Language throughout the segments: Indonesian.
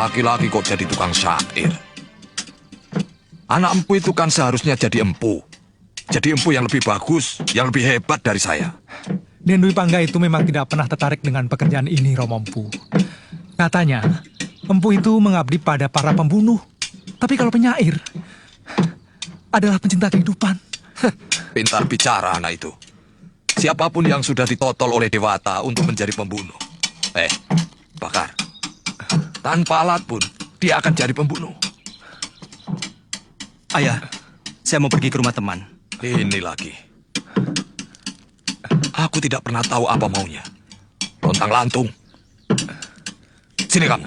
laki-laki kok jadi tukang syair. Anak empu itu kan seharusnya jadi empu. Jadi empu yang lebih bagus, yang lebih hebat dari saya. Den Dwi Pangga itu memang tidak pernah tertarik dengan pekerjaan ini, Romo Empu. Katanya, empu itu mengabdi pada para pembunuh. Tapi kalau penyair adalah pencinta kehidupan. Pintar bicara anak itu. Siapapun yang sudah ditotol oleh Dewata untuk menjadi pembunuh. Bakar. Tanpa alat pun, dia akan jadi pembunuh. Ayah, saya mau pergi ke rumah teman. Ini lagi. Aku tidak pernah tahu apa maunya. Lontang-lantung. Sini kamu.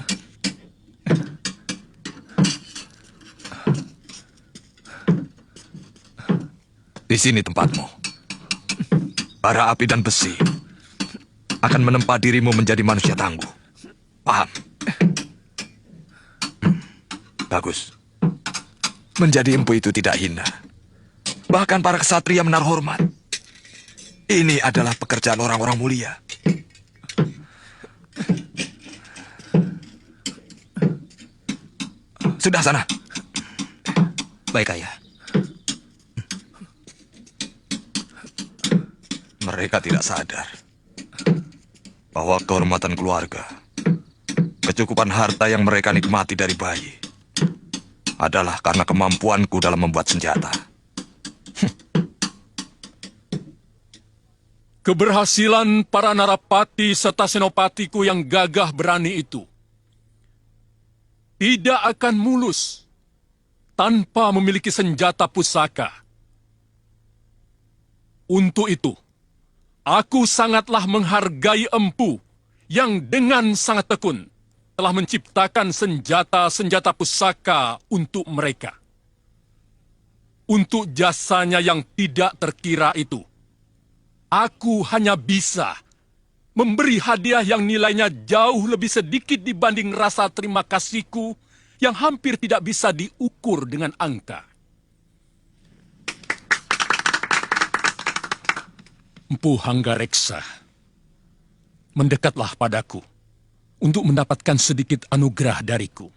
Di sini tempatmu. Bara api dan besi akan menempa dirimu menjadi manusia tangguh. Paham? Bagus. Menjadi empu itu tidak hina. Bahkan para kesatria menaruh hormat. Ini adalah pekerjaan orang-orang mulia. Sudah sana. Baik, Ayah. Mereka tidak sadar bahwa kehormatan keluarga, kecukupan harta yang mereka nikmati dari bayi, adalah karena kemampuanku dalam membuat senjata. Keberhasilan para narapati serta senopatiku yang gagah berani itu tidak akan mulus tanpa memiliki senjata pusaka. Untuk itu, aku sangatlah menghargai empu yang dengan sangat tekun telah menciptakan senjata-senjata pusaka untuk mereka. Untuk jasanya yang tidak terkira itu, aku hanya bisa memberi hadiah yang nilainya jauh lebih sedikit dibanding rasa terima kasihku yang hampir tidak bisa diukur dengan angka. Empu Hanggareksa, mendekatlah padaku untuk mendapatkan sedikit anugerah dariku.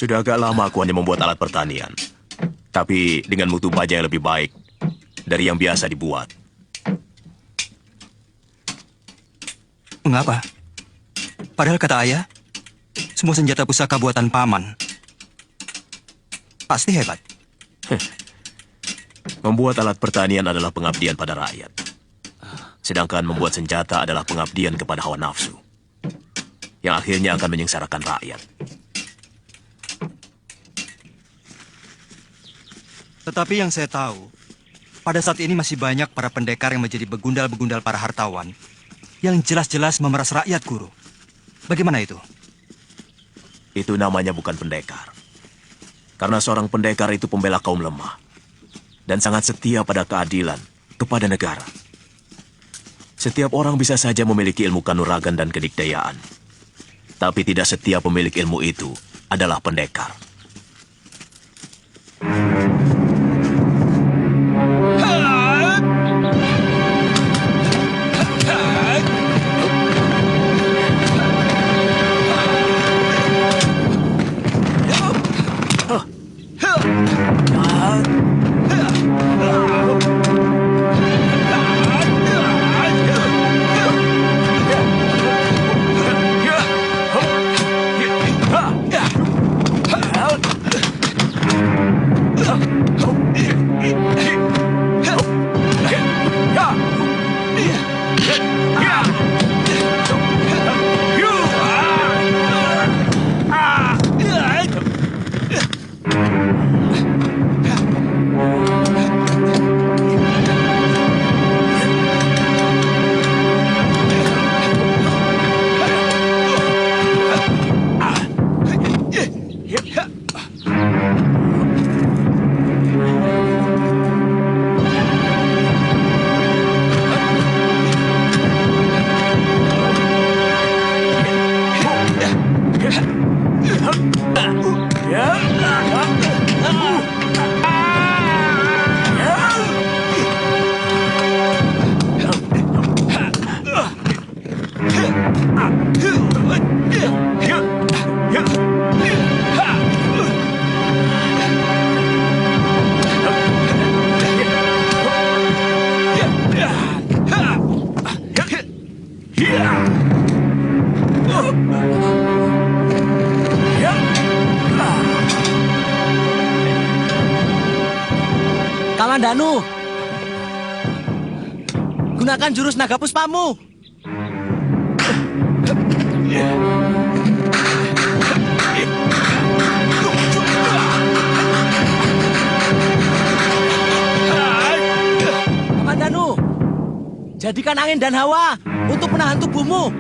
Sudah agak lama aku hanya membuat alat pertanian. Tapi dengan mutu baja yang lebih baik dari yang biasa dibuat. Mengapa? Padahal kata Ayah, semua senjata pusaka buatan paman pasti hebat. Membuat alat pertanian adalah pengabdian pada rakyat. Sedangkan membuat senjata adalah pengabdian kepada hawa nafsu. Yang akhirnya akan menyengsarakan rakyat. Tetapi yang saya tahu, pada saat ini masih banyak para pendekar yang menjadi begundal-begundal para hartawan yang jelas-jelas memeras rakyat, Guru. Bagaimana itu? Itu namanya bukan pendekar. Karena seorang pendekar itu pembela kaum lemah. Dan sangat setia pada keadilan, kepada negara. Setiap orang bisa saja memiliki ilmu kanuragan dan kedikdayaan. Tapi tidak setiap pemilik ilmu itu adalah pendekar. Kamandanu, gunakan jurus naga puspamu. Kamandanu, jadikan angin dan hawa untuk menahan tubuhmu.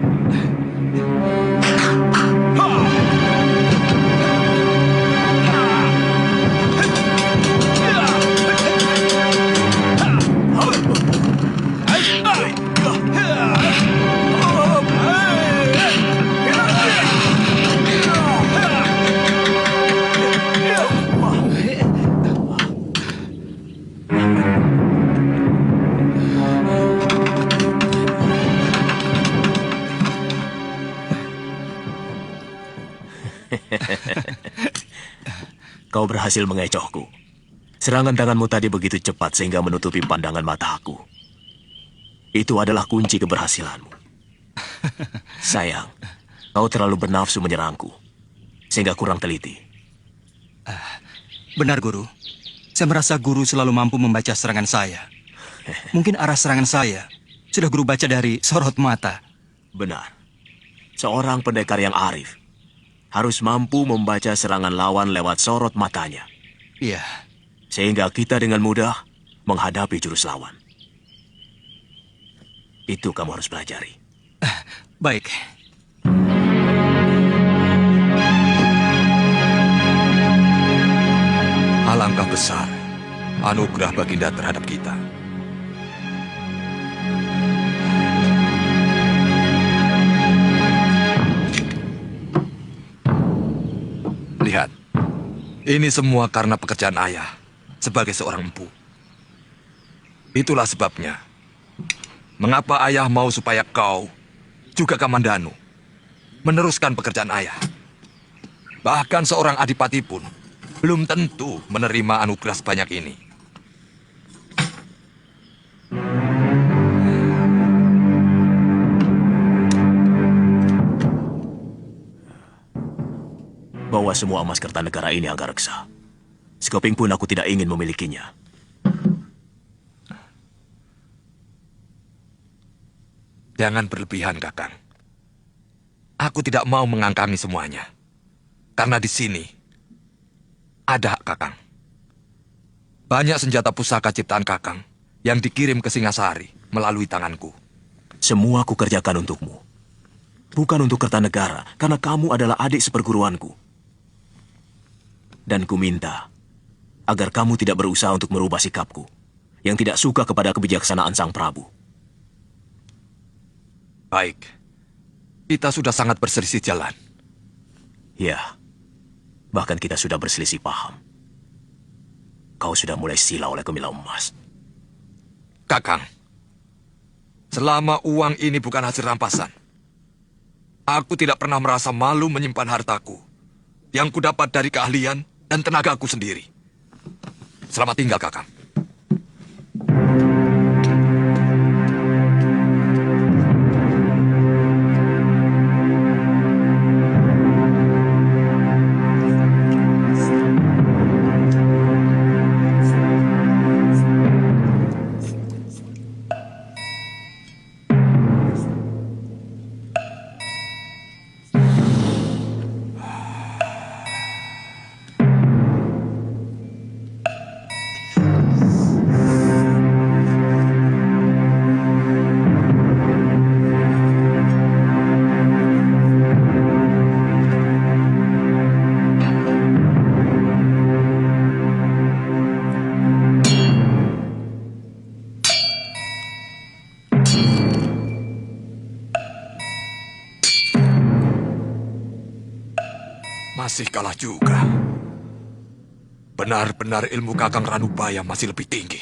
Kau berhasil mengecohku. Serangan tanganmu tadi begitu cepat sehingga menutupi pandangan mataku. Itu adalah kunci keberhasilanmu. Sayang, kau terlalu bernafsu menyerangku, sehingga kurang teliti. Benar, Guru. Saya merasa Guru selalu mampu membaca serangan saya. Mungkin arah serangan saya sudah Guru baca dari sorot mata. Benar. Seorang pendekar yang arif harus mampu membaca serangan lawan lewat sorot matanya, Iya. sehingga kita dengan mudah menghadapi jurus lawan. Itu kamu harus pelajari. Baik. Alangkah besar anugerah Baginda terhadap kita. Lihat, ini semua karena pekerjaan ayah sebagai seorang empu. Itulah sebabnya, mengapa ayah mau supaya kau, juga Kamandanu, meneruskan pekerjaan ayah. Bahkan seorang adipati pun belum tentu menerima anugerah sebanyak ini. Bawa semua emas Kertanegara ini, Anggareksa. Sekeping pun aku tidak ingin memilikinya. Jangan berlebihan, Kakang. Aku tidak mau mengangkangi semuanya. Karena di sini ada hak Kakang. Banyak senjata pusaka ciptaan Kakang yang dikirim ke Singasari melalui tanganku. Semua aku kerjakan untukmu. Bukan untuk Kertanegara, karena kamu adalah adik seperguruanku. Dan ku minta agar kamu tidak berusaha untuk merubah sikapku yang tidak suka kepada kebijaksanaan Sang Prabu. Baik, kita sudah sangat berselisih jalan. Ya, bahkan kita sudah berselisih paham. Kau sudah mulai sila oleh Gemilang Emas. Kakang, selama uang ini bukan hasil rampasan, aku tidak pernah merasa malu menyimpan hartaku yang kudapat dari keahlian dan tenagaku sendiri. Selamat tinggal, Kakang. Masih kalah juga. Benar-benar ilmu Kakang Ranubaya masih lebih tinggi.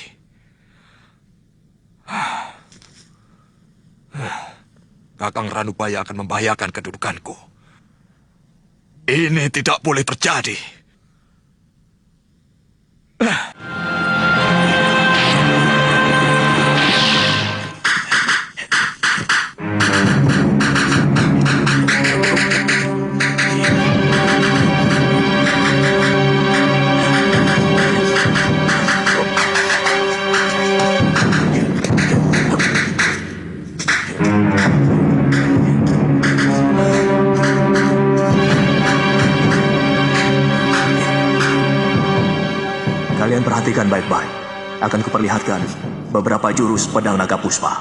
Kakang Ranubaya akan membahayakan kedudukanku. Ini tidak boleh terjadi. perhatikan baik-baik. Akan kuperlihatkan beberapa jurus pedang naga puspa.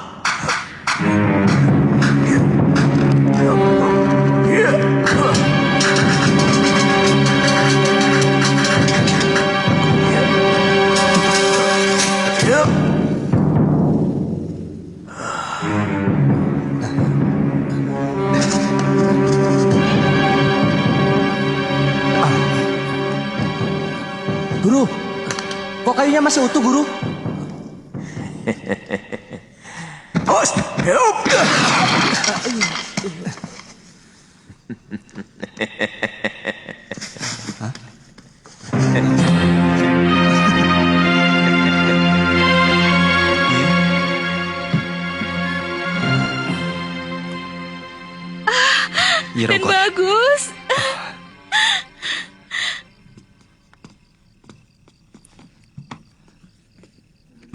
Guru, kok kayunya masih utuh, Guru? Os, help! Nyi Dan Rokot, bagus.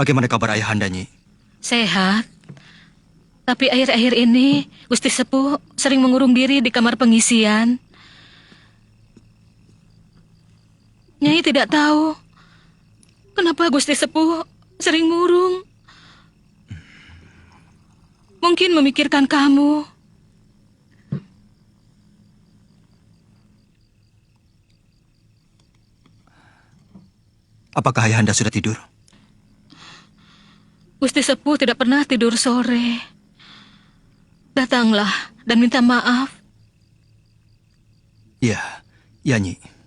bagaimana kabar ayahanda, Nyi? Sehat. Tapi akhir-akhir ini Gusti Sepuh sering mengurung diri di kamar pengisian. Nyai tidak tahu kenapa Gusti Sepuh sering murung. Mungkin memikirkan kamu. Apakah ayahanda sudah tidur? Gusti Sepuh tidak pernah tidur sore. Datanglah dan minta maaf. Iya, iya, Nyi.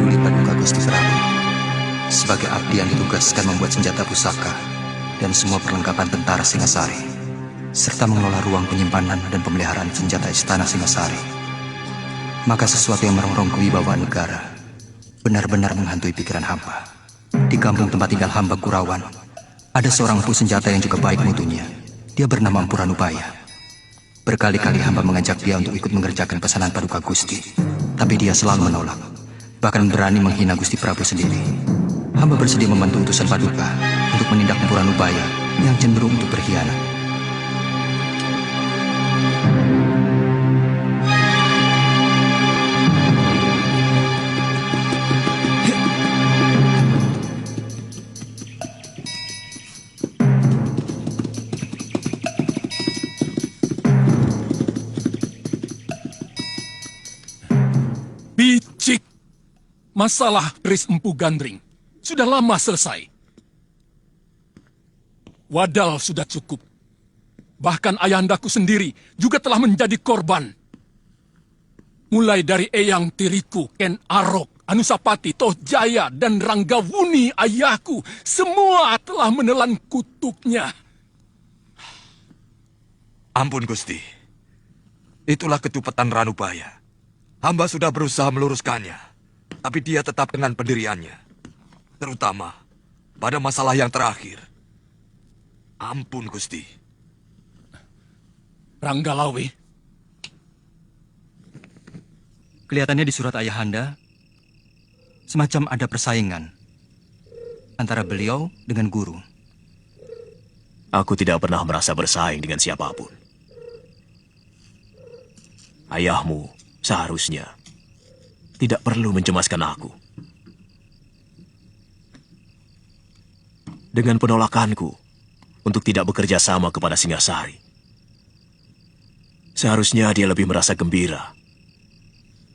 Duli Paduka Gusti Prabu. Sebagai abdi yang ditugaskan membuat senjata pusaka dan semua perlengkapan tentara Singasari, serta mengelola ruang penyimpanan dan pemeliharaan senjata istana Singasari. Maka sesuatu yang merongrong kewibawaan negara benar-benar menghantui pikiran hamba. Di kampung tempat tinggal hamba Kurawan, ada seorang empu senjata yang juga baik mutunya. Dia bernama Empu Ranubaya. Berkali-kali hamba mengajak dia untuk ikut mengerjakan pesanan Paduka Gusti, tapi dia selalu menolak. Bahkan berani menghina Gusti Prabu sendiri. Hamba bersedia membantu utusan Paduka untuk menindak Empu Ranubaya yang cenderung untuk berkhianat. Bicik. Masalah keris Empu Gandring sudah lama selesai. Wadal sudah cukup. Bahkan ayahandaku sendiri juga telah menjadi korban. Mulai dari Eyang Tiriku, Ken Arok, Anusapati, Toh Jaya, dan Ranggawuni ayahku, semua telah menelan kutuknya. Ampun Gusti. Itulah ketupetan Ranubaya. Hamba sudah berusaha meluruskannya, tapi dia tetap dengan pendiriannya. Terutama pada masalah yang terakhir. Ampun Gusti. Ranggalawe, Kelihatannya di surat ayahanda, semacam ada persaingan antara beliau dengan guru. Aku tidak pernah merasa bersaing dengan siapapun. Ayahmu seharusnya tidak perlu mencemaskan aku. Dengan penolakanku untuk tidak bekerja sama kepada Singasari, seharusnya dia lebih merasa gembira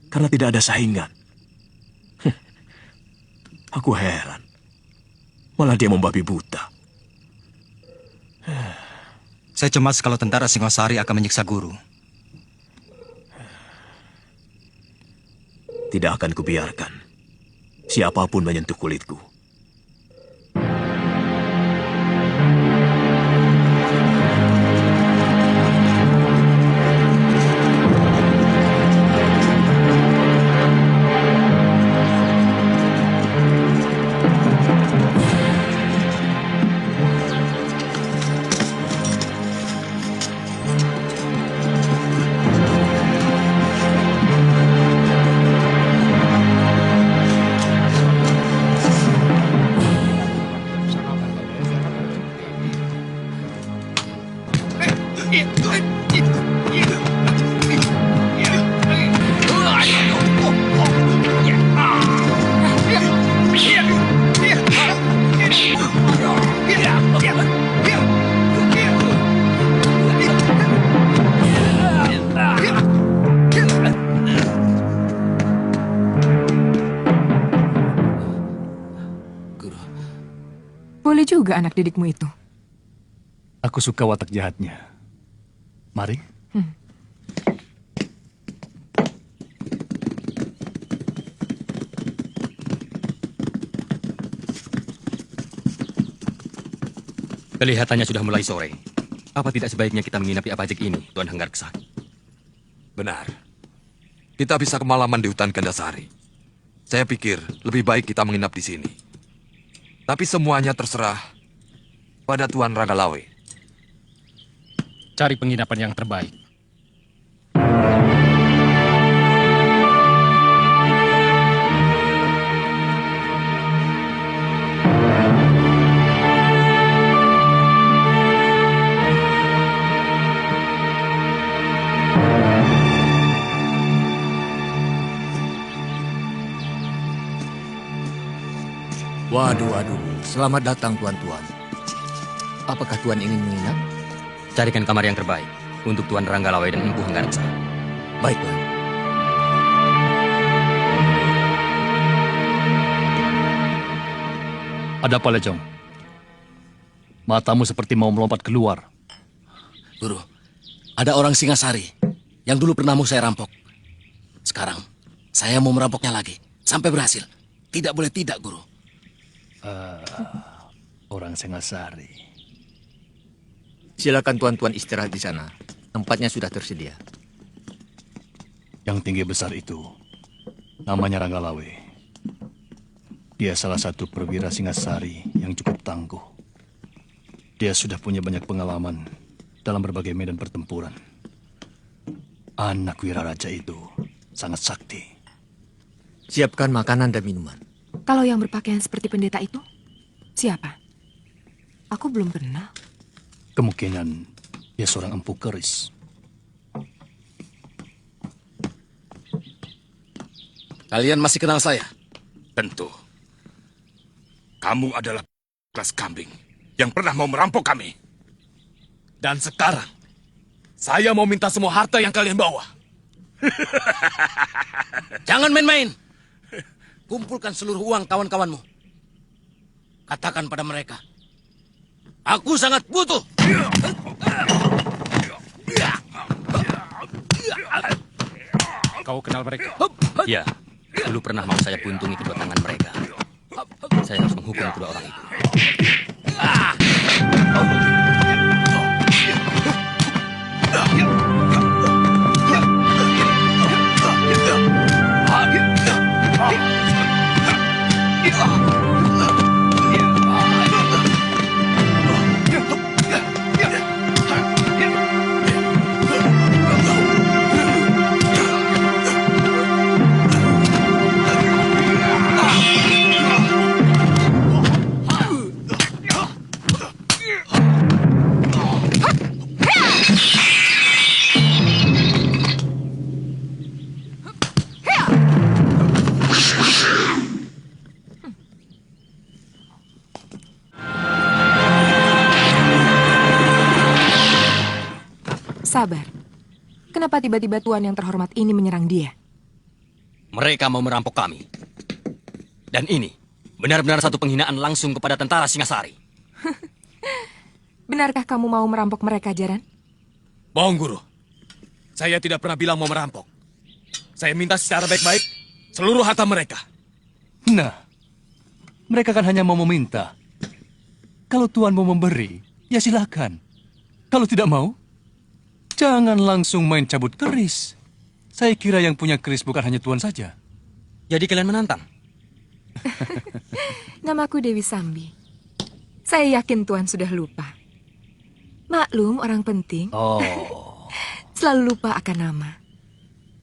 karena tidak ada saingan. Aku heran, malah dia membabi buta. Saya cemas kalau tentara Singasari akan menyiksa guru. Tidak akan kubiarkan siapapun menyentuh kulitku. Boleh juga anak didikmu itu. Aku suka watak jahatnya. Mari. Kelihatannya sudah mulai sore. Apa tidak sebaiknya kita menginap di Apajik ini, Tuan Hanggarksa? Benar. Kita bisa kemalaman di hutan Gandasari. Saya pikir lebih baik kita menginap di sini. Tapi semuanya terserah pada Tuan Ranggalawe. Cari penginapan yang terbaik. Waduh. Selamat datang, tuan-tuan. Apakah tuan ingin menginap? Carikan kamar yang terbaik untuk Tuan Ranggalawe dan Empu Hanggarksa. Baik, tuan. Ada apa, Lejong? Matamu seperti mau melompat keluar. Guru, ada orang Singasari yang dulu pernah mau saya rampok. Sekarang, saya mau merampoknya lagi. Sampai berhasil. Tidak boleh tidak, Guru. Orang Singasari. Silakan tuan-tuan istirahat di sana. Tempatnya sudah tersedia. Yang tinggi besar itu, namanya Ranggalawe. Dia salah satu perwira Singasari yang cukup tangguh. Dia sudah punya banyak pengalaman dalam berbagai medan pertempuran. Anak wira raja itu sangat sakti. Siapkan makanan dan minuman. Kalau yang berpakaian seperti pendeta itu, siapa? Aku belum kenal. Kemungkinan dia seorang empu keris. Kalian masih kenal saya? Tentu. Kamu adalah kelas kambing yang pernah mau merampok kami. Dan sekarang, saya mau minta semua harta yang kalian bawa. Jangan main-main. Kumpulkan seluruh uang kawan-kawanmu. Katakan pada mereka, aku sangat butuh. Kau kenal mereka? Ya, dulu pernah mau saya buntungi kedua tangan mereka. Saya harus menghukum kedua orang itu. Sabar. Kenapa tiba-tiba tuan yang terhormat ini menyerang dia? Mereka mau merampok kami. Dan ini benar-benar satu penghinaan langsung kepada tentara Singasari. Benarkah kamu mau merampok mereka, Jaran? Bohong, Guru. Saya tidak pernah bilang mau merampok. Saya minta secara baik-baik seluruh harta mereka. Nah, mereka kan hanya mau meminta. Kalau tuan mau memberi, ya silakan. Kalau tidak mau, jangan langsung main cabut keris. Saya kira yang punya keris bukan hanya tuan saja. Jadi kalian menantang? Namaku Dewi Sambi. Saya yakin tuan sudah lupa. Maklum, orang penting Oh. selalu lupa akan nama.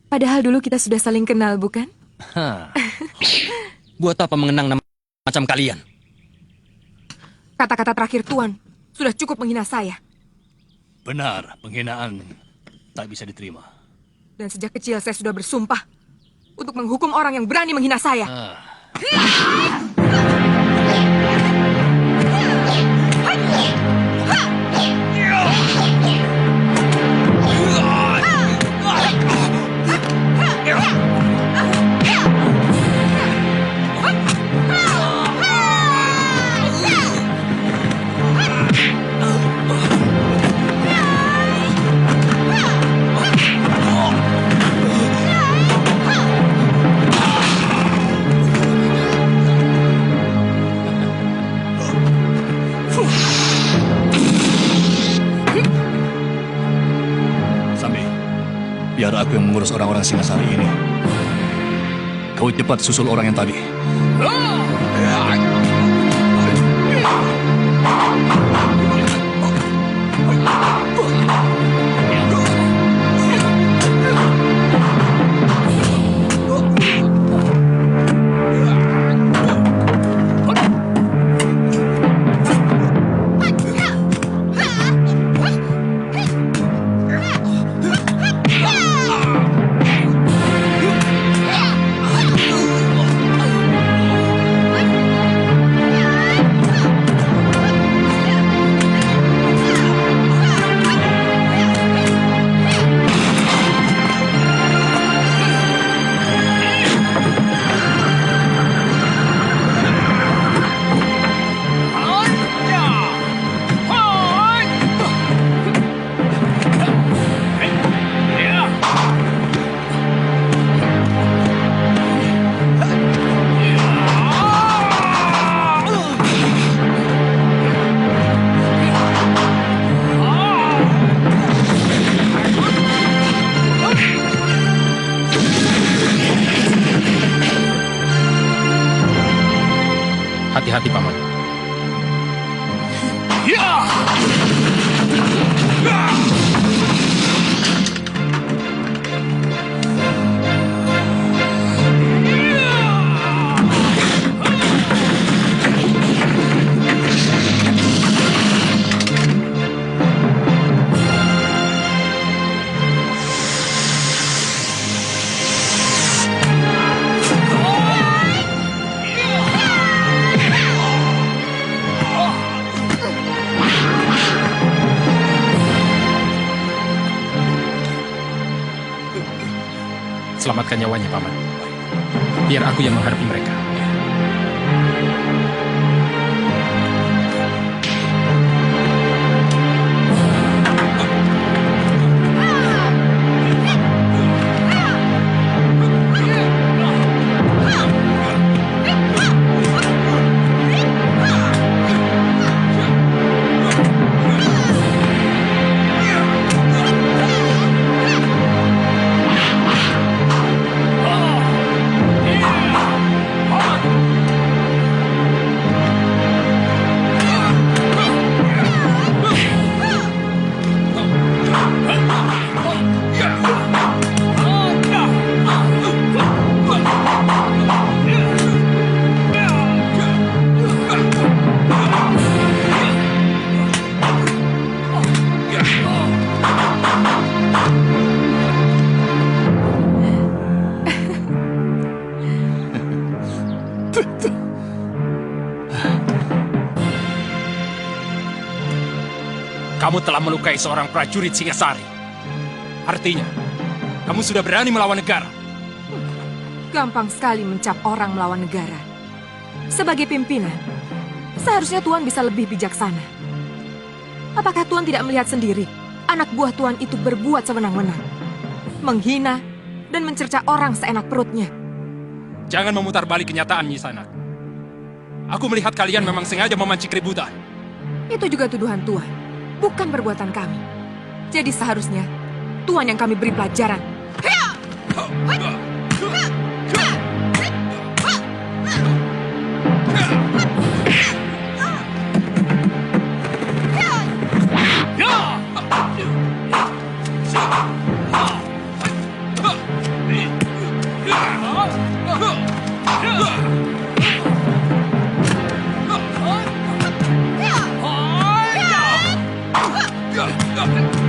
Padahal dulu kita sudah saling kenal, bukan? Buat apa mengenang nama macam kalian? Kata-kata terakhir tuan sudah cukup menghina saya. Benar, penghinaan tak bisa diterima. Dan sejak kecil saya sudah bersumpah untuk menghukum orang yang berani menghina saya. Sambi, biar aku yang mengurus orang-orang Singasari ini. Kau cepat susul orang yang tadi. Hati-hati, Paman. Selamatkan nyawanya, Paman. Biar aku yang menghadapi mereka. Kamu telah melukai seorang prajurit Singasari. Artinya, kamu sudah berani melawan negara. Gampang sekali mencap orang melawan negara. Sebagai pimpinan, seharusnya Tuan bisa lebih bijaksana. Apakah Tuan tidak melihat sendiri anak buah Tuan itu berbuat sewenang-wenang, menghina dan mencerca orang seenak perutnya? Jangan memutar balik kenyataan, Nyi Sanak. Aku melihat kalian memang sengaja memancing keributan. Itu juga tuduhan Tuan, bukan perbuatan kami. Jadi seharusnya Tuan yang kami beri pelajaran. Go!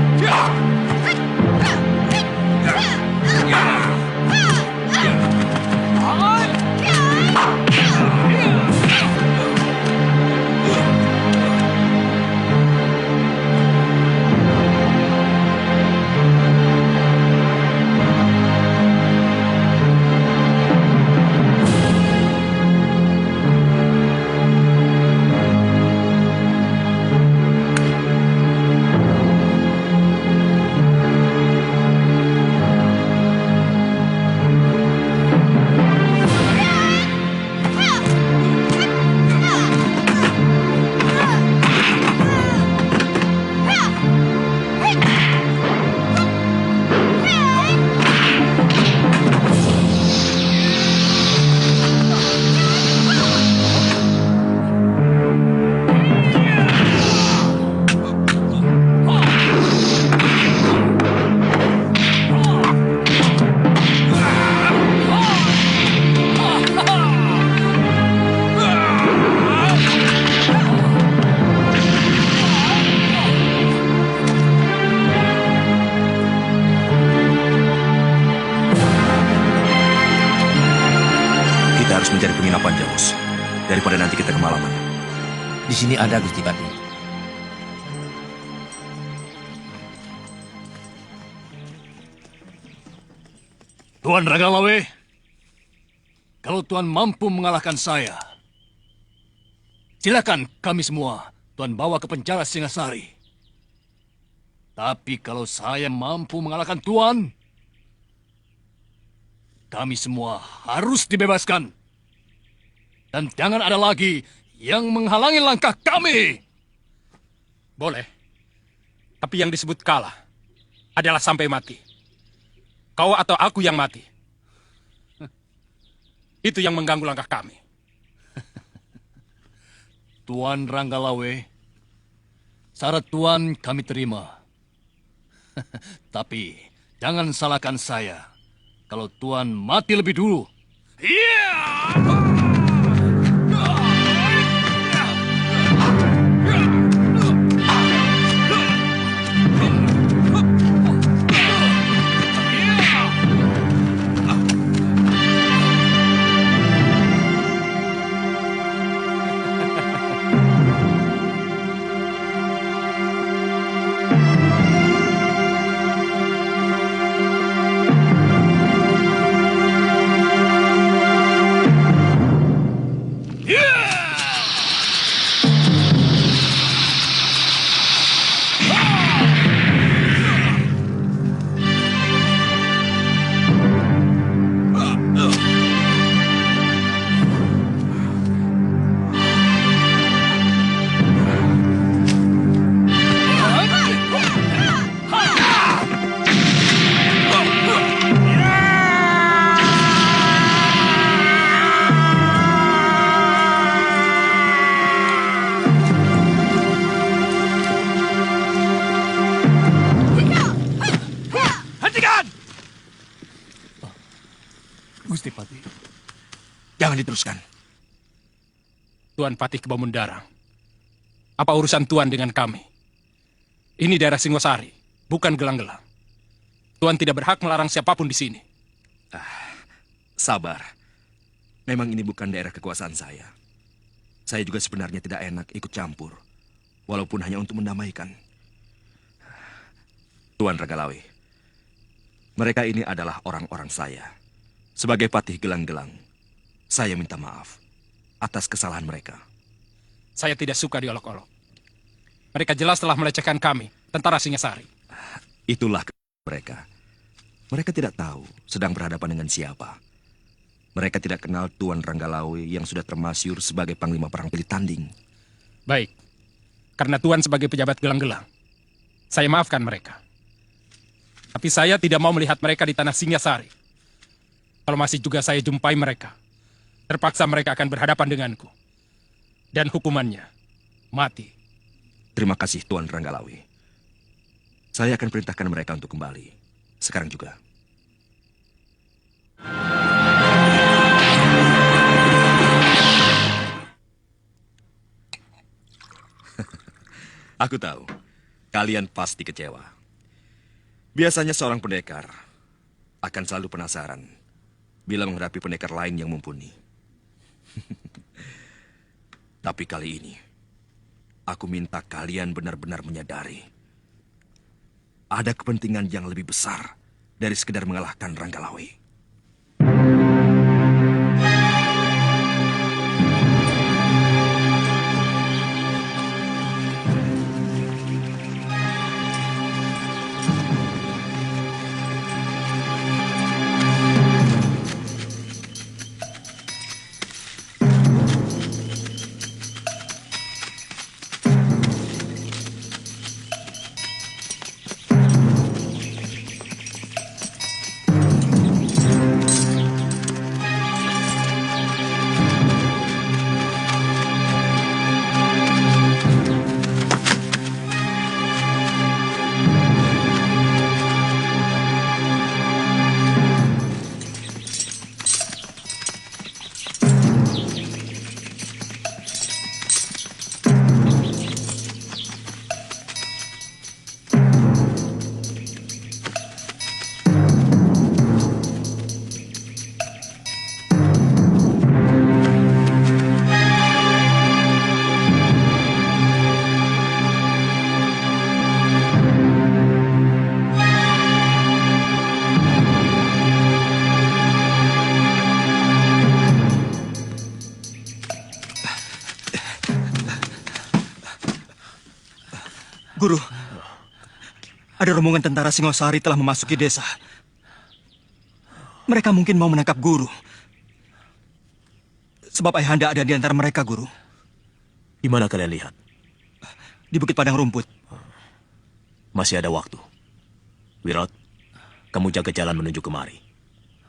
mencari penginapan, Jamus. Daripada nanti kita kemalaman. Di sini ada, Gusti Pati. Tuan Ragalawe, kalau Tuan mampu mengalahkan saya, silakan kami semua Tuan bawa ke penjara Singasari. Tapi kalau saya mampu mengalahkan Tuan, kami semua harus dibebaskan. Dan jangan ada lagi yang menghalangi langkah kami. Boleh. Tapi yang disebut kalah adalah sampai mati. Kau atau aku yang mati. Itu yang mengganggu langkah kami. Tuan Ranggalawe, syarat Tuan kami terima. Tapi jangan salahkan saya kalau Tuan mati lebih dulu. Gusti Pati. Jangan diteruskan. Tuan Patih Kebamundarang. Apa urusan Tuan dengan kami? Ini daerah Singosari, bukan Gelang-Gelang. Tuan tidak berhak melarang siapapun di sini. Sabar. Memang ini bukan daerah kekuasaan saya. Saya juga sebenarnya tidak enak ikut campur. Walaupun hanya untuk mendamaikan. Tuan Ragalawe, mereka ini adalah orang-orang saya. Sebagai Patih Gelang-Gelang, saya minta maaf atas kesalahan mereka. Saya tidak suka diolok-olok. Mereka jelas telah melecehkan kami, tentara Singasari. Itulah mereka. Mereka tidak tahu sedang berhadapan dengan siapa. Mereka tidak kenal Tuan Ranggalawe yang sudah termasyur sebagai Panglima Perang Pilih Tanding. Baik, karena Tuan sebagai pejabat Gelang-Gelang, saya maafkan mereka. Tapi saya tidak mau melihat mereka di tanah Singasari. Kalau masih juga saya jumpai mereka, terpaksa mereka akan berhadapan denganku. Dan hukumannya, mati. Terima kasih Tuan Ranggalawe. Saya akan perintahkan mereka untuk kembali. Sekarang juga. Aku tahu, kalian pasti kecewa. Biasanya seorang pendekar akan selalu penasaran bila menghadapi pendekar lain yang mumpuni. Tapi kali ini, aku minta kalian benar-benar menyadari ada kepentingan yang lebih besar dari sekedar mengalahkan Ranggalawe. Guru, ada rombongan tentara Singosari telah memasuki desa. Mereka mungkin mau menangkap Guru. Sebab Ayahanda ada di antara mereka, Guru. Di mana kalian lihat? Di Bukit Padang Rumput. Masih ada waktu. Wirot, kamu jaga jalan menuju kemari.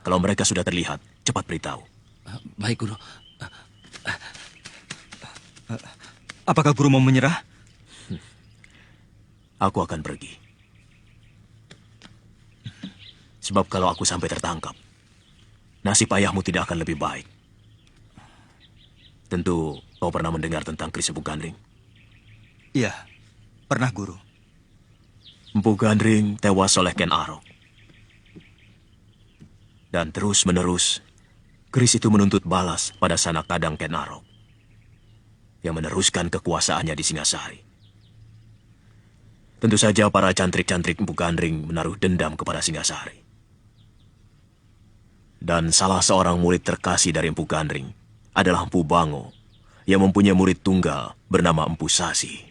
Kalau mereka sudah terlihat, cepat beritahu. Baik, Guru. Apakah Guru mau menyerah? Aku akan pergi. Sebab kalau aku sampai tertangkap, nasib ayahmu tidak akan lebih baik. Tentu kau pernah mendengar tentang Kris Empu Gandring? Iya, pernah, Guru. Empu Gandring tewas oleh Ken Arok. Dan terus-menerus, Kris itu menuntut balas pada sanak kadang Ken Arok yang meneruskan kekuasaannya di Singasari. Tentu saja para cantrik-cantrik Empu Gandring menaruh dendam kepada Singasari. Dan salah seorang murid terkasih dari Empu Gandring adalah Empu Bango yang mempunyai murid tunggal bernama Empu Sasi.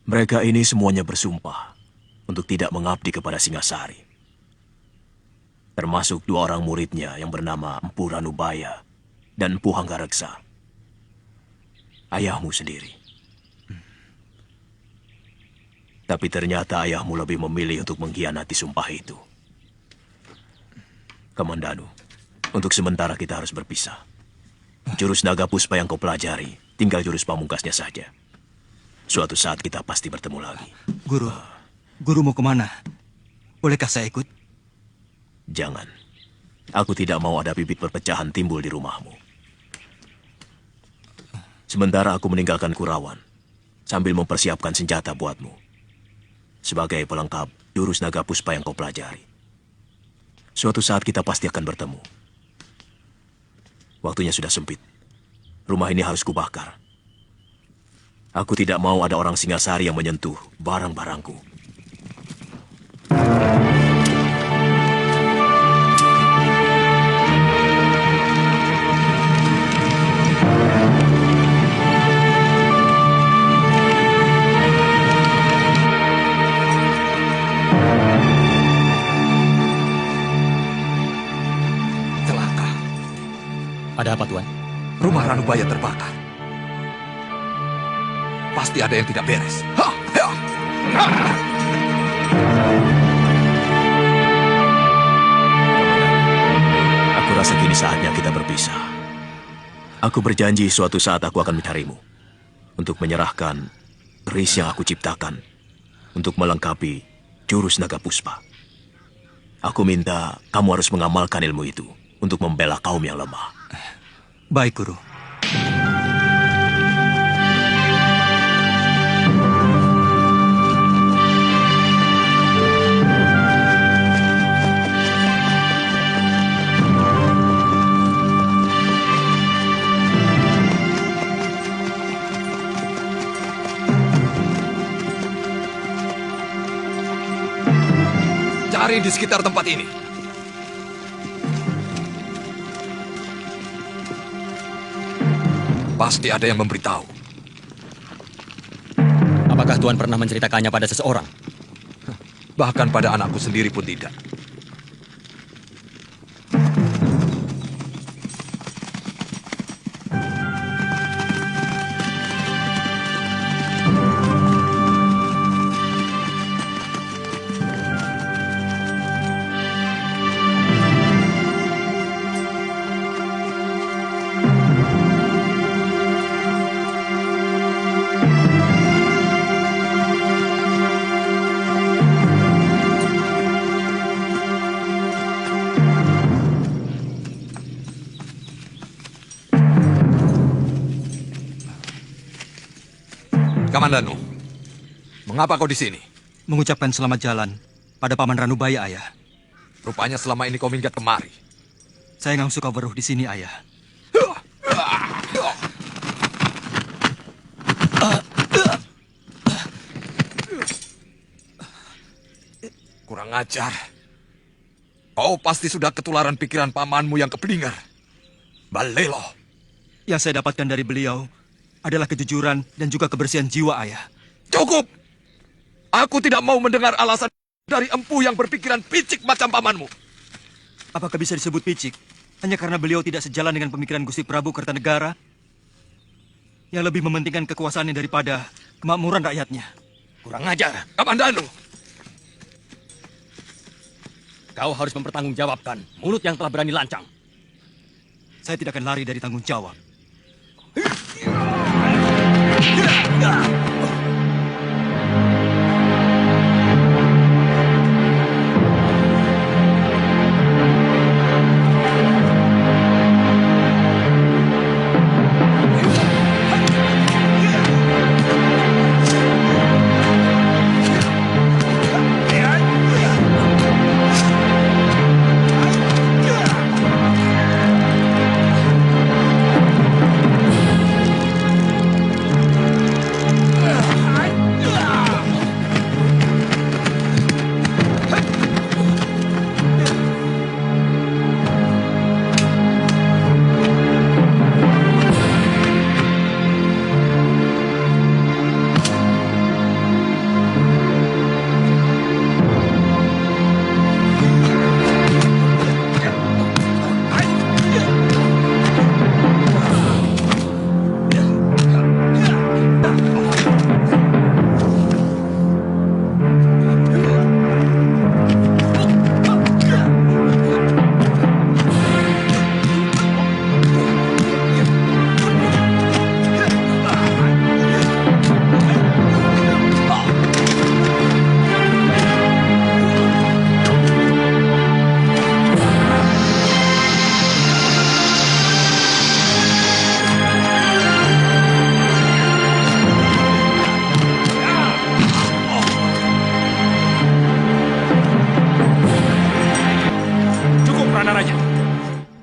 Mereka ini semuanya bersumpah untuk tidak mengabdi kepada Singasari. Termasuk dua orang muridnya yang bernama Empu Ranubaya dan Empu Hanggareksa. Ayahmu sendiri. Tapi ternyata ayahmu lebih memilih untuk mengkhianati sumpah itu. Kamandanu, untuk sementara kita harus berpisah. Jurus naga puspa yang kau pelajari, tinggal jurus pamungkasnya saja. Suatu saat kita pasti bertemu lagi. Guru mau kemana? Bolehkah saya ikut? Jangan. Aku tidak mau ada bibit perpecahan timbul di rumahmu. Sementara aku meninggalkan Kurawan, sambil mempersiapkan senjata buatmu. Sebagai pelengkap jurus naga puspa yang kau pelajari. Suatu saat kita pasti akan bertemu. Waktunya sudah sempit. Rumah ini harus kubakar. Aku tidak mau ada orang Singasari yang menyentuh barang-barangku. Ada apa, Tuan? Rumah Ranubaya terbakar. Pasti ada yang tidak beres. Aku rasa kini saatnya kita berpisah. Aku berjanji suatu saat aku akan mencarimu. Untuk menyerahkan keris yang aku ciptakan. Untuk melengkapi jurus naga puspa. Aku minta kamu harus mengamalkan ilmu itu. Untuk membela kaum yang lemah. Baik, Guru. Cari di sekitar tempat ini. Pasti ada yang memberitahu. Apakah Tuan pernah menceritakannya pada seseorang? Bahkan pada anakku sendiri pun tidak. Kamandanu, mengapa kau di sini? Mengucapkan selamat jalan pada Paman Ranubaya, Ayah. Rupanya selama ini kau minggat kemari. Saya nggak suka beruh di sini, Ayah. Kurang ajar. Kau pasti sudah ketularan pikiran pamanmu yang keblinger. Balelo. Yang saya dapatkan dari beliau adalah kejujuran dan juga kebersihan jiwa, Ayah. Cukup! Aku tidak mau mendengar alasan dari empu yang berpikiran picik macam pamanmu. Apakah bisa disebut picik? Hanya karena beliau tidak sejalan dengan pemikiran Gusti Prabu Kertanegara yang lebih mementingkan kekuasaannya daripada kemakmuran rakyatnya. Kurang ajar. Kamandanu! Kau harus mempertanggungjawabkan mulut yang telah berani lancang. Saya tidak akan lari dari tanggung jawab.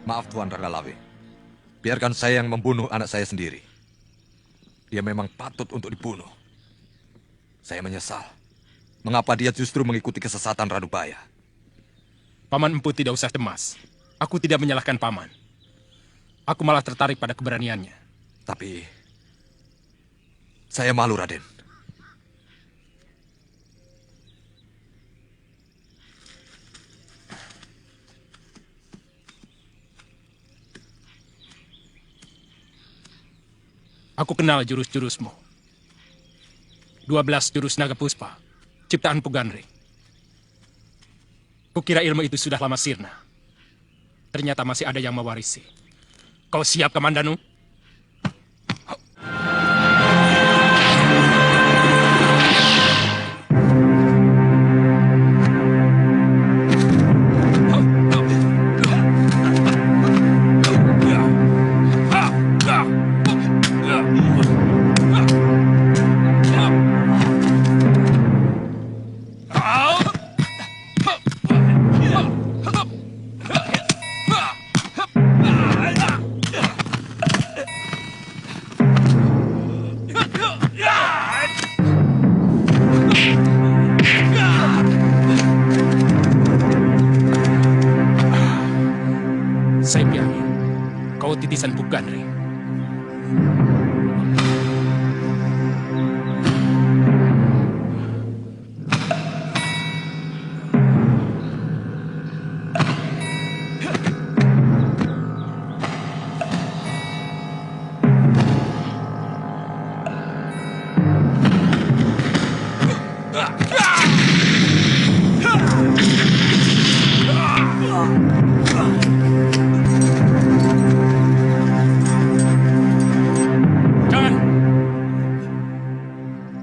Maaf Tuan Ranggalawe. Biarkan saya yang membunuh anak saya sendiri. Dia memang patut untuk dibunuh. Saya menyesal. Mengapa dia justru mengikuti kesesatan Ranubaya? Paman Empu tidak usah cemas. Aku tidak menyalahkan Paman. Aku malah tertarik pada keberaniannya. Tapi saya malu, Raden. Aku kenal jurus-jurusmu. 12 jurus naga puspa, ciptaan Pugandri. Kukira ilmu itu sudah lama sirna. Ternyata masih ada yang mewarisi. Kau siap, Kamandanu? Saya yakin kau titisan Pugandri.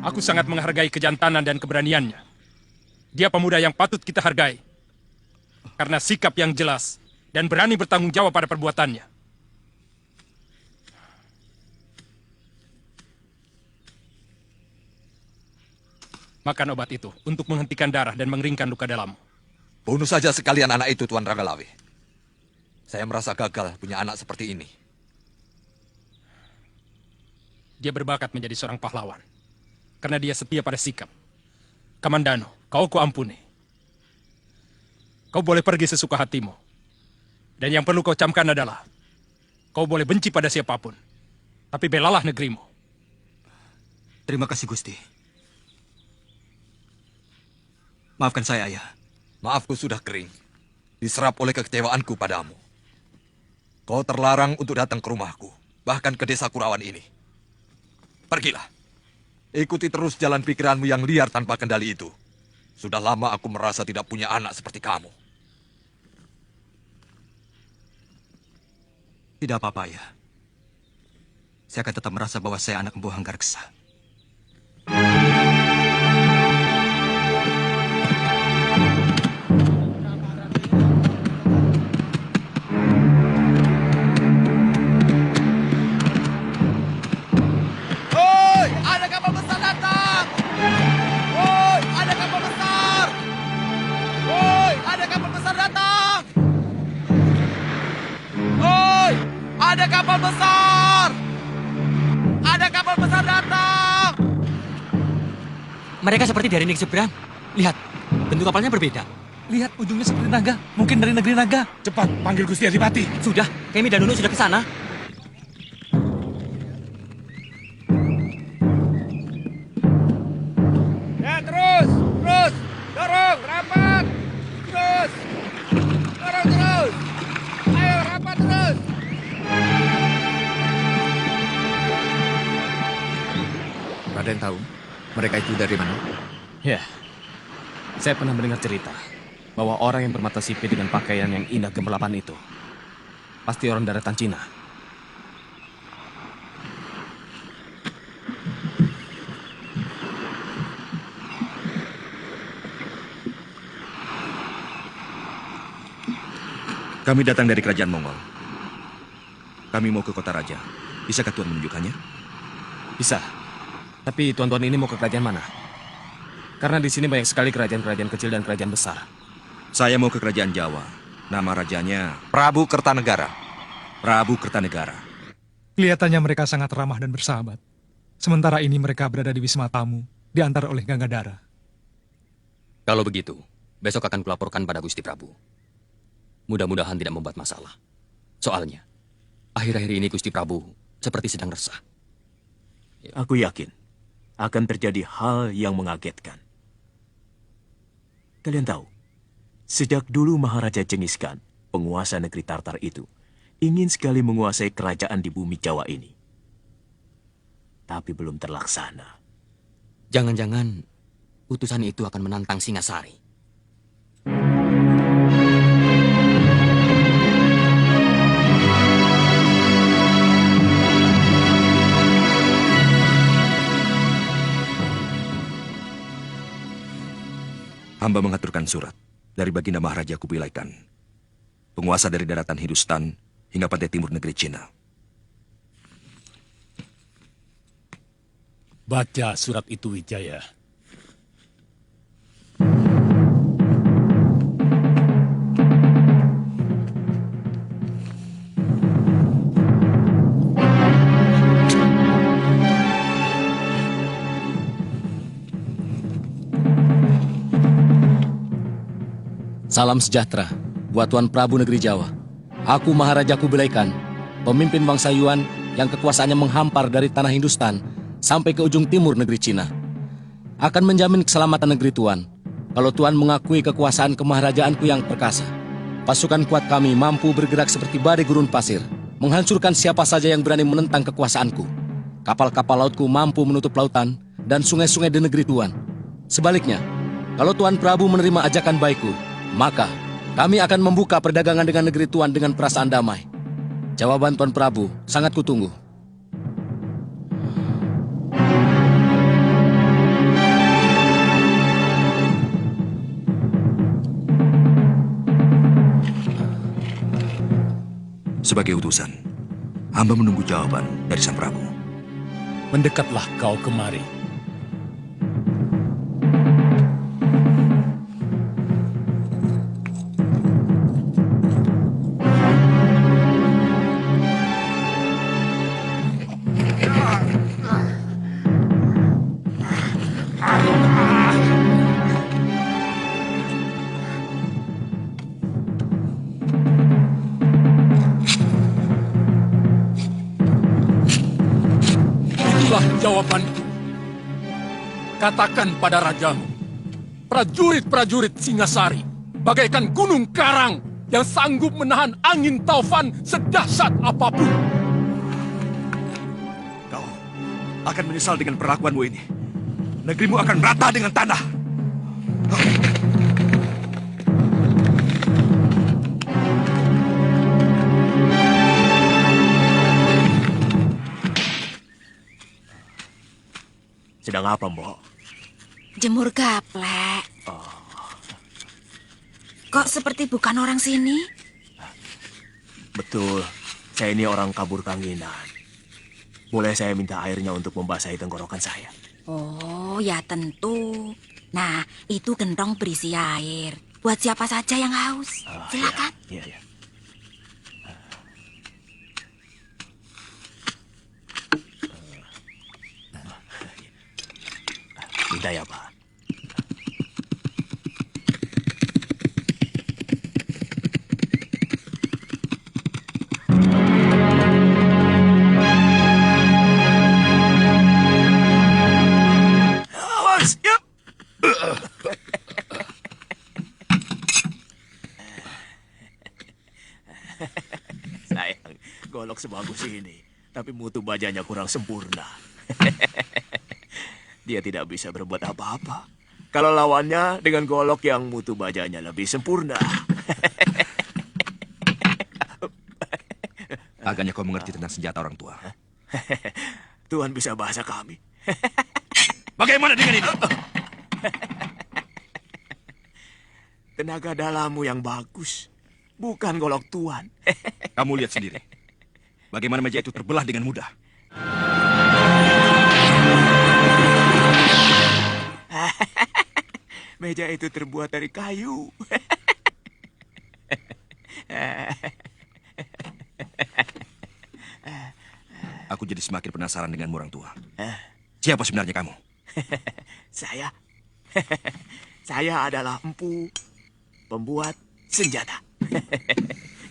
Aku sangat menghargai kejantanan dan keberaniannya. Dia pemuda yang patut kita hargai. Karena sikap yang jelas dan berani bertanggung jawab pada perbuatannya. Makan obat itu untuk menghentikan darah dan mengeringkan luka dalam. Bunuh saja sekalian anak itu, Tuan Ranggalawe. Saya merasa gagal punya anak seperti ini. Dia berbakat menjadi seorang pahlawan. Karena dia setia pada sikap. Kamandanu, kau kuampuni. Kau boleh pergi sesuka hatimu. Dan yang perlu kau camkan adalah, kau boleh benci pada siapapun. Tapi belalah negerimu. Terima kasih, Gusti. Maafkan saya, Ayah. Maafku sudah kering, diserap oleh kekecewaanku padamu. Kau terlarang untuk datang ke rumahku, bahkan ke desa Kurawan ini. Pergilah. Ikuti terus jalan pikiranmu yang liar tanpa kendali itu. Sudah lama aku merasa tidak punya anak seperti kamu. Tidak apa-apa, Ayah. Saya akan tetap merasa bahwa saya anak Empu Hanggareksa. Woi, ada kapal besar datang! Woi, ada kapal besar! Woi, ada kapal besar datang! Woi, ada kapal besar! Ada kapal besar datang! Mereka seperti dari negeri seberang. Lihat, bentuk kapalnya berbeda. Lihat ujungnya seperti naga. Mungkin dari negeri naga. Cepat, panggil Gusti Adipati. Sudah, Kemi dan Nunu sudah ke sana. Ya, terus! Dorong, rapat! Terus! Dorong terus! Ayo, rapat terus! Raden tahu mereka itu dari mana? Ya, saya pernah mendengar cerita bahwa orang yang bermata sipit dengan pakaian yang indah gemerlapan itu pasti orang daratan Cina. Kami datang dari kerajaan Mongol. Kami mau ke kota raja. Bisakah Tuan menunjukkannya? Bisa. Tapi tuan-tuan ini mau ke kerajaan mana? Karena di sini banyak sekali kerajaan-kerajaan kecil dan kerajaan besar. Saya mau ke kerajaan Jawa. Nama rajanya Prabu Kertanegara. Prabu Kertanegara. Kelihatannya mereka sangat ramah dan bersahabat. Sementara ini mereka berada di Wisma Tamu, diantar oleh Gangadhara. Kalau begitu, besok akan kulaporkan pada Gusti Prabu. Mudah-mudahan tidak membuat masalah. Soalnya, akhir-akhir ini Gusti Prabu seperti sedang resah. Aku yakin akan terjadi hal yang mengagetkan. Kalian tahu, sejak dulu Maharaja Genghis Khan, penguasa negeri Tartar itu, ingin sekali menguasai kerajaan di bumi Jawa ini. Tapi belum terlaksana. Jangan-jangan utusan itu akan menantang Singasari. Hamba mengaturkan surat dari Baginda Maharaja Kubilai Khan, penguasa dari daratan Hindustan hingga pantai timur negeri Cina. Baca surat itu, Wijaya. Salam sejahtera buat Tuan Prabu Negeri Jawa. Aku Maharaja Kubilai Khan, pemimpin bangsa Yuan yang kekuasaannya menghampar dari tanah Hindustan sampai ke ujung timur negeri Cina. Akan menjamin keselamatan negeri Tuan kalau Tuan mengakui kekuasaan kemaharajaanku yang perkasa. Pasukan kuat kami mampu bergerak seperti badai gurun pasir, menghancurkan siapa saja yang berani menentang kekuasaanku. Kapal-kapal lautku mampu menutup lautan dan sungai-sungai di negeri Tuan. Sebaliknya, kalau Tuan Prabu menerima ajakan baikku, maka kami akan membuka perdagangan dengan negeri Tuan dengan perasaan damai. Jawaban Tuan Prabu sangat kutunggu. Sebagai utusan, hamba menunggu jawaban dari Sang Prabu. Mendekatlah kau kemari. Itulah jawaban. Katakan pada rajamu prajurit-prajurit Singasari bagaikan gunung karang yang sanggup menahan angin taufan sedahsyat apapun. Kau akan menyesal dengan perlakuanmu ini. Negerimu akan merata dengan tanah. Sedang apa, Mbok? Jemur gaplek. Kok seperti bukan orang sini? Betul, saya ini orang kabur Kanginan. Boleh saya minta airnya untuk membasahi tenggorokan saya? Oh, ya tentu. Nah, itu gentong berisi air. Buat siapa saja yang haus. Silakan. Iya, iya. Minta ya, Pak. Awas, ya. Sayang, golok sebagus ini, tapi mutu bajanya kurang sempurna. Dia tidak bisa berbuat apa-apa kalau lawannya dengan golok yang mutu bajanya lebih sempurna. Agaknya kau mengerti tentang senjata orang tua. Tuhan bisa bahasa kami. Bagaimana dengan ini? Tenaga dalammu yang bagus, bukan golok Tuhan. Kamu lihat sendiri. Bagaimana meja itu terbelah dengan mudah. Meja itu terbuat dari kayu. Aku jadi semakin penasaran denganmu orang tua. Siapa sebenarnya kamu? Saya? Saya adalah empu, pembuat senjata.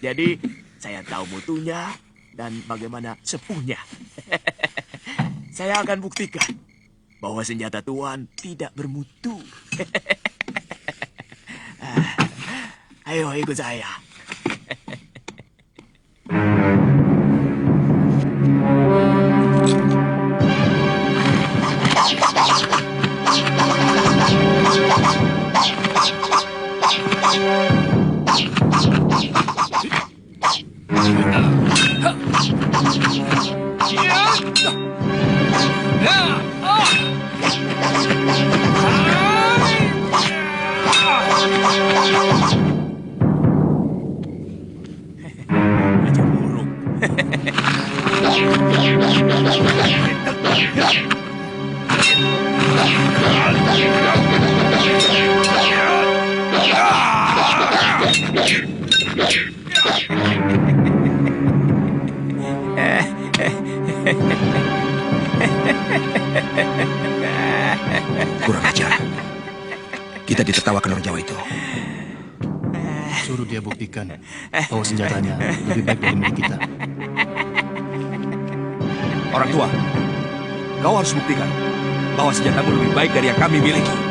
Jadi, saya tahu mutunya dan bagaimana sepuhnya. Saya akan buktikan bahwa senjata Tuhan tidak bermutu. Ayo ikut saya. Kurang ajar. Kita ditertawakan orang Jawa itu. Suruh dia buktikan bahwa senjatanya lebih baik dari milik kita. Orang tua, kau harus buktikan bahwa senjatamu lebih baik dari yang kami miliki.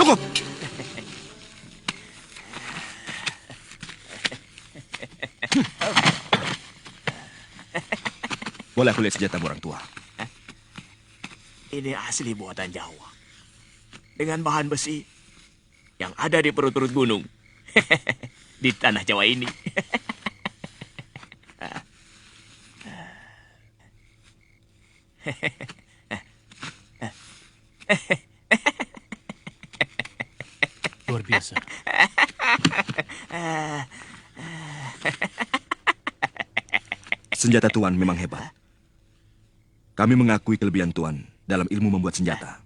Cukup! Boleh aku lihat senjatamu orang tua? Ini asli buatan Jawa. Dengan bahan besi yang ada di perut-perut gunung. Di tanah Jawa ini. Luar biasa. senjata Tuan memang hebat. Kami mengakui kelebihan Tuan dalam ilmu membuat senjata.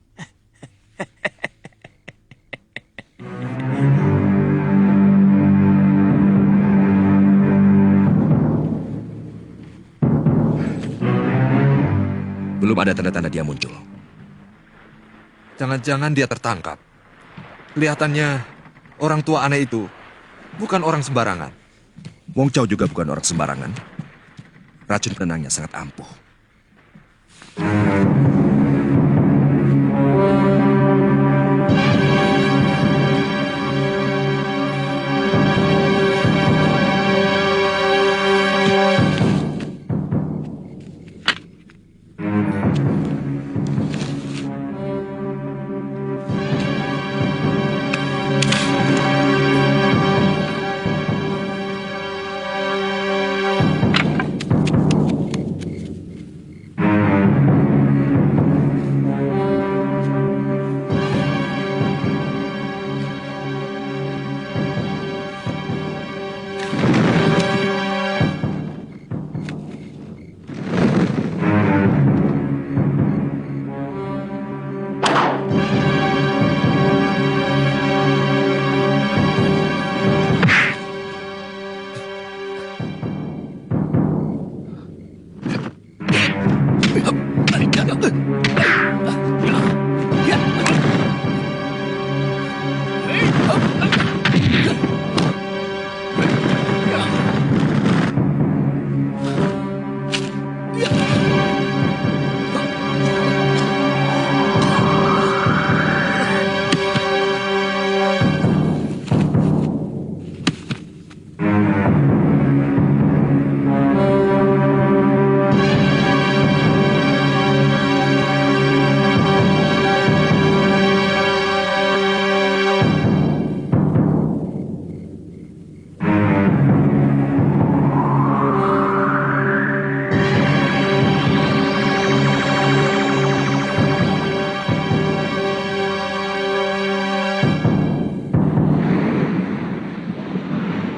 Belum ada tanda-tanda dia muncul. Jangan-jangan dia tertangkap. Kelihatannya orang tua aneh itu bukan orang sembarangan. Wong Chow juga bukan orang sembarangan. Racun penenangnya sangat ampuh.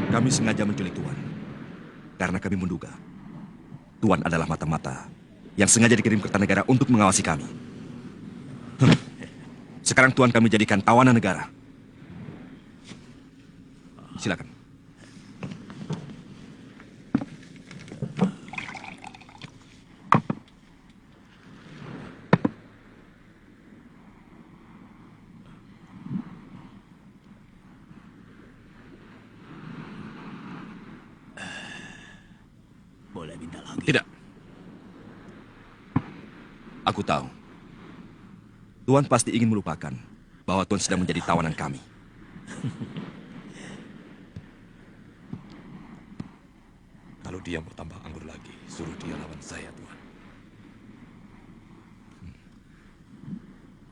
Kami sengaja menculik Tuan, karena kami menduga Tuan adalah mata-mata yang sengaja dikirim ke Kertanegara untuk mengawasi kami. Sekarang Tuan kami jadikan tawanan negara. Silakan. Tidak. Aku tahu. Tuan pasti ingin melupakan bahwa Tuan sedang menjadi tawanan kami. Kalau dia mau tambah anggur lagi, suruh dia lawan saya, Tuan.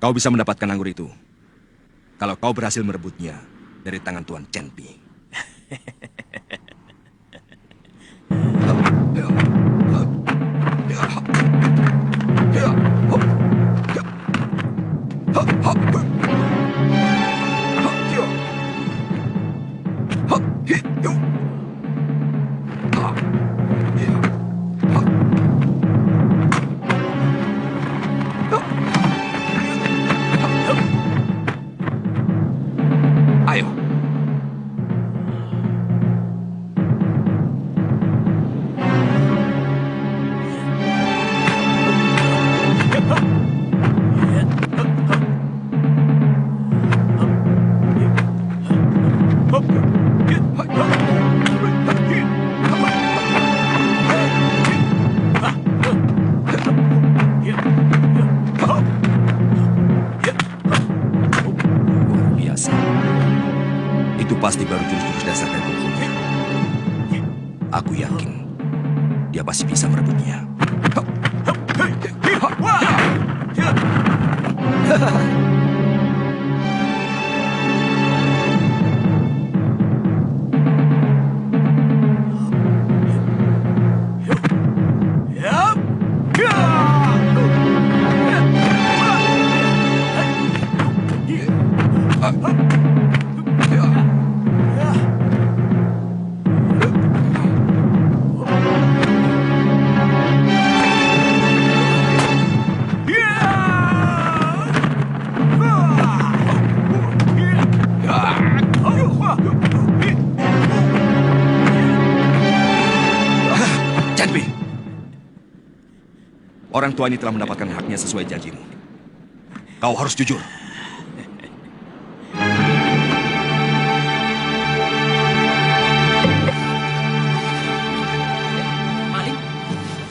Kau bisa mendapatkan anggur itu kalau kau berhasil merebutnya dari tangan Tuan Chen Pi. Ayo. Biasa. Itu pasti baru jurus-jurus dasar dari Kung Fu. Aku yakin dia pasti bisa merebutnya. Orang tua ini telah mendapatkan haknya sesuai janjimu. Kau harus jujur.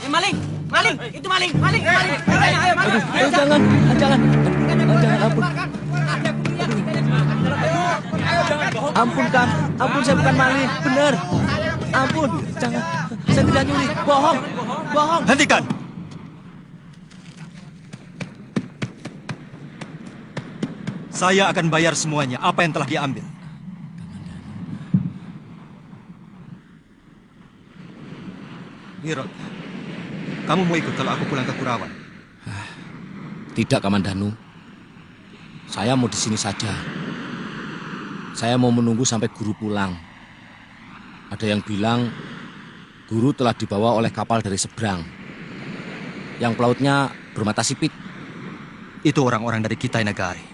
Maling! Maling! Itu maling! Maling! Maling! Ayo, maling! Aduh, jangan, jangan, ampun. Ampun, Kang. Ampun, saya bukan maling. Benar. Ampun, jangan. Saya tidak nyuri. Bohong. Bohong. Hentikan! Saya akan bayar semuanya, apa yang telah diambil. Wiro, kamu mau ikut kalau aku pulang ke Kurawan? Tidak, Kamandanu. Saya mau di sini saja. Saya mau menunggu sampai guru pulang. Ada yang bilang guru telah dibawa oleh kapal dari seberang. Yang pelautnya bermata sipit. Itu orang-orang dari Kitai Nagari.